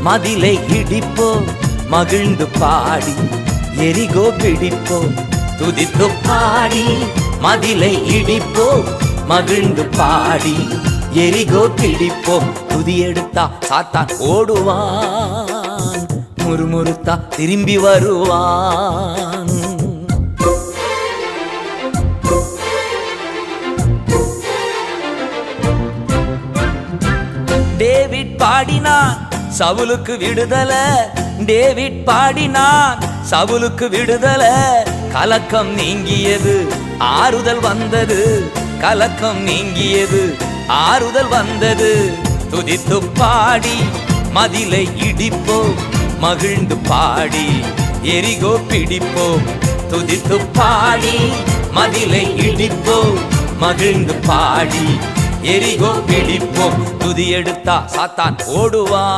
மதிலை இடிப்போம் மகிழ்ந்து பாடி எரிகோ பிடிப்போம் துதித்து பாடி மதிலை இடிப்போம் மகிழ்ந்து பாடி எரிகோ பிடிப்போம் துதி எடுத்தா சாத்தான் ஓடுவான் முறுமுறுத்தா திரும்பி வருவான் டேவிட் பாடினான் சவுலுக்கு விடுதலை டேவிட் பாடினான் சவுலுக்கு விடுதலை கலக்கம் நீங்கியது ஆறுதல் வந்தது கலக்கம் நீங்கியது ஆறுதல் வந்தது துதித்து பாடி மதிலை இடிப்போம் மகிழ்ந்து பாடி எரிகோ பிடிப்போம் துதித்து பாடி மதிலை இடிப்போம் மகிழ்ந்து பாடி எரிகோ பிடிப்போம் துதி எடுத்தா சாத்தான் ஓடுவான்